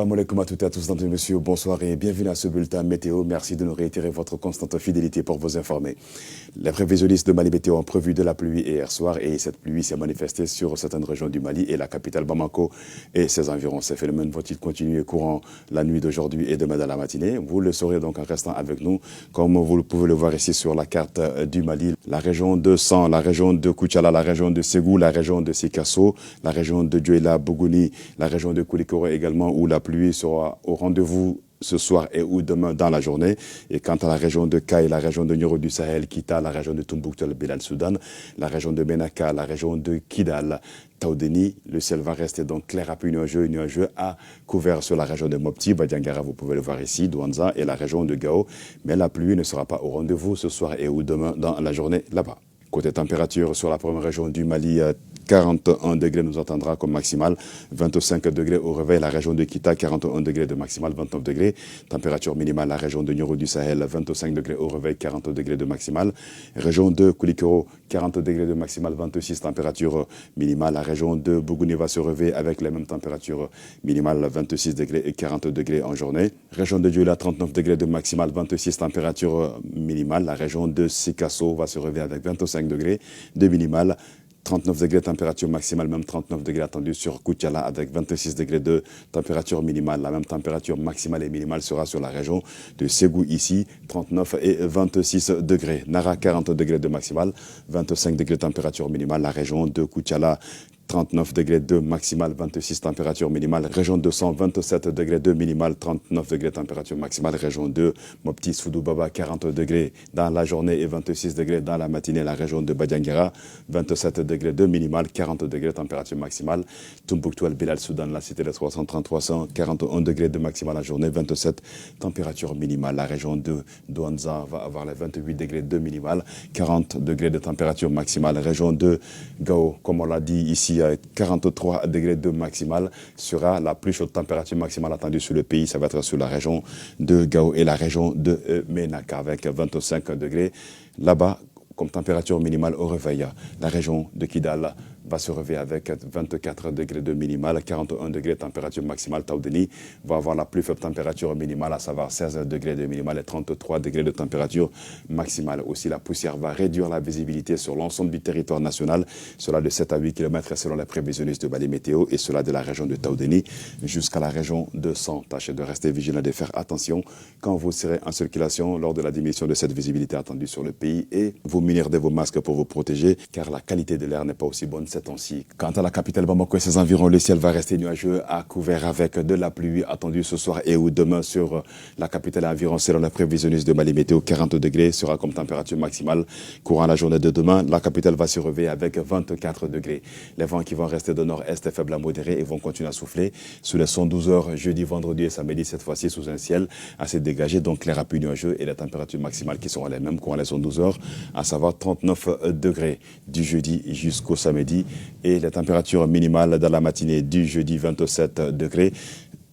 Salam alaikum à toutes et à tous, mesdames et messieurs, bonsoir et bienvenue à ce bulletin météo. Merci de nous réitérer votre constante fidélité pour vous informer. Les prévisionnistes de Mali Météo ont prévu de la pluie hier soir et cette pluie s'est manifestée sur certaines régions du Mali et la capitale Bamako et ses environs. Ces phénomènes vont-ils continuer courant la nuit d'aujourd'hui et demain dans la matinée? Vous le saurez donc en restant avec nous. Comme vous pouvez le voir ici sur la carte du Mali, la région de San, la région de Koutiala, la région de Ségou, la région de Sikasso, la région de Djoila, Bougouni, la région de Koulikoro également où la pluie sera au rendez-vous ce soir et ou demain dans la journée. Et quant à la région de Kaye, la région de Nioro du Sahel, Kita, la région de Tombouctou, Bilal Soudan, la région de Menaka, la région de Kidal, Taoudeni, le ciel va rester donc clair à peu nuageux à couvert sur la région de Mopti, Badiangara, vous pouvez le voir ici, Douanza et la région de Gao. Mais la pluie ne sera pas au rendez-vous ce soir et ou demain dans la journée là-bas. Côté température, sur la première région du Mali, 41 degrés nous attendra comme maximal, 25 degrés au réveil, la région de Kita, 41 degrés de maximal, 29 degrés. Température minimale, la région de Nioro du Sahel, 25 degrés au réveil, 40 degrés de maximal. Région de Koulikoro, 40 degrés de maximal, 26 température minimale. La région de Bougouni va se réveiller avec les mêmes températures minimales, 26 degrés et 40 degrés en journée. Région de Djoula, 39 degrés de maximal, 26 température minimale. La région de Sikasso va se réveiller avec 25 degrés de minimal. 39 degrés de température maximale, même 39 degrés attendus sur Koutiala avec 26 degrés de température minimale. La même température maximale et minimale sera sur la région de Ségou ici, 39 et 26 degrés. Nara, 40 degrés de maximal, 25 degrés de température minimale. La région de Koutiala, 39 degrés de maximal, 26 température minimale. Région de 127 degrés de minimal, 39 degrés de température maximale. Région de Mopti, Soudoubaba, 40 degrés dans la journée et 26 degrés dans la matinée. La région de Badiangara, 27 degrés de minimal, 40 degrés de température maximale. Tombouctou, Bilal Soudan, la cité des 333, 41 degrés de maximal la journée, 27 température minimale. La région de Douanza va avoir les 28 degrés de minimal, 40 degrés de température maximale. Région de Gao, comme on l'a dit ici, 43 degrés de maximal sera la plus chaude température maximale attendue sur le pays. Ça va être sur la région de Gao et la région de Menaka avec 25 degrés. Là-bas, comme température minimale au réveil, la région de Kidal va se réveiller avec 24 degrés de minimal, 41 degrés de température maximale. Taoudeni va avoir la plus faible température minimale, à savoir 16 degrés de minimal et 33 degrés de température maximale. Aussi, la poussière va réduire la visibilité sur l'ensemble du territoire national, cela de 7 à 8 km selon les prévisionnistes de Mali Météo et cela de la région de Taoudeni jusqu'à la région de San. Tâchez de rester vigilant et de faire attention quand vous serez en circulation lors de la diminution de cette visibilité attendue sur le pays et vous munir de vos masques pour vous protéger car la qualité de l'air n'est pas aussi bonne ces temps-ci. Quant à la capitale Bamako et ses environs, le ciel va rester nuageux à couvert avec de la pluie attendue ce soir et ou demain sur la capitale environ selon la prévisionniste de Mali Météo. 40 degrés sera comme température maximale courant la journée de demain. La capitale va se réveiller avec 24 degrés. Les vents qui vont rester de nord-est faibles à modérés et vont continuer à souffler sous les 112 heures jeudi, vendredi et samedi, cette fois-ci sous un ciel assez dégagé, donc clair à peu nuageux et les températures maximales qui seront les mêmes courant les 112 heures, à savoir 39 degrés du jeudi jusqu'au samedi et les températures minimales dans la matinée du jeudi 27 degrés.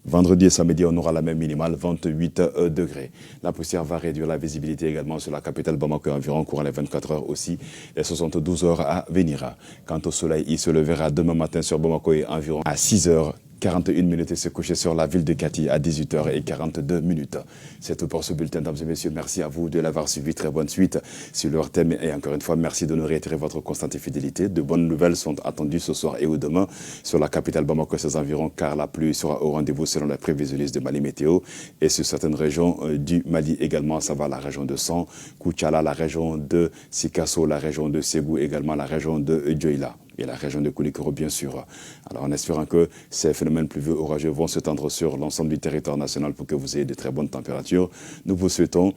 Vendredi et samedi, on aura la même minimale, 28 degrés. La poussière va réduire la visibilité également sur la capitale Bamako environ courant les 24 heures aussi, les 72 heures à venir. Quant au soleil, il se levera demain matin sur Bamako et environ à 6 heures. 41 minutes et se coucher sur la ville de Kati à 18h42. C'est tout pour ce bulletin, mesdames et messieurs. Merci à vous de l'avoir suivi. Très bonne suite sur leur thème. Et encore une fois, merci de nous réitérer votre constante fidélité. De bonnes nouvelles sont attendues ce soir et ou demain sur la capitale Bamako et ses environs, car la pluie sera au rendez-vous selon les prévisionnistes de Mali Météo et sur certaines régions du Mali également, à savoir la région de San, Koutiala, la région de Sikasso, la région de Ségou, également la région de Djoila. Et la région de Koulikoro, bien sûr. Alors, en espérant que ces phénomènes pluvieux orageux vont s'étendre sur l'ensemble du territoire national pour que vous ayez de très bonnes températures, nous vous souhaitons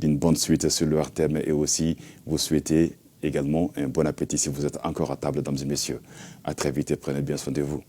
une bonne suite sur le RTM et aussi vous souhaitez également un bon appétit si vous êtes encore à table, mesdames et messieurs. À très vite et prenez bien soin de vous.